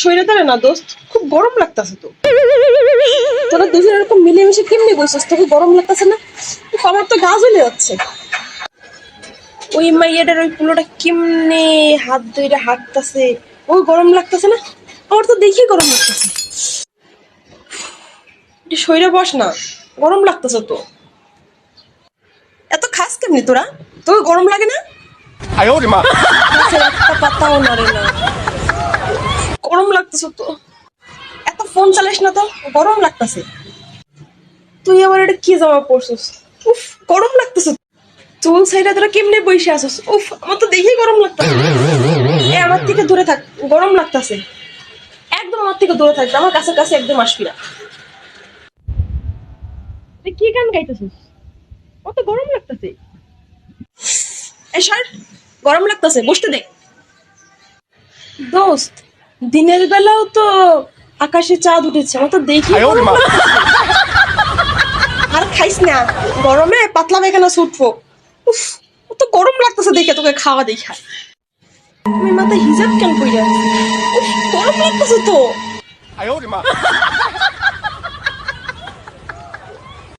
শরীরে ধরে না দোস্ত, খুব গরম লাগতেছে তো। তোরা দুজন এরকম মিলেমিশে কেমনি বসছিস? তোকে গরম লাগতেছে না? আমার তো গা জ্বলে যাচ্ছে। ওই মাইয়াটার ওই পুলোটা কেমনে হাত ধরে হাঁটতেছে, ওই গরম লাগতেছে না? আমার তো দেখি গরম লাগতেছে। শরীরে বস না, গরম লাগতেছে তো। এত খাস কেমনি তোরা? তোকে গরম লাগে না? গাছের একটা পাতাও নড়ে না। গরম লাগতেছে তো। এত ফোন চালাস না তো, গরম লাগতেছে। তুই আবার এটা কি জামা পরছিস? উফ, গরম লাগতেছে। চুল সাইডে তোরা কেমনে বসে আসিস? উফ, আমার তো দেখেই গরম লাগতেছে। এ আমার থেকে দূরে থাক, গরম লাগতেছে। একদম আমার থেকে দূরে থাকবে, আমার কাছে কাছে একদম আসবি না। তুই কি গান গাইতেছিস? অত গরম লাগতেছে। এই সর, গরম লাগতেছে, বসতে দে। দোস্ত, দিনের বেলাও তো আকাশে চাঁদ উঠেছে, আমার তো দেখি গরম লাগতেছে। আর খাইস না, গরমে পাতলা পায়খানা ছুটবো। উফ, কত গরম লাগতেছে দেখে, তোকে খাওয়া দেখা। আমি মাথায় হিজাব কেন পরে আছি? উফ, গরম লাগতেছে তো।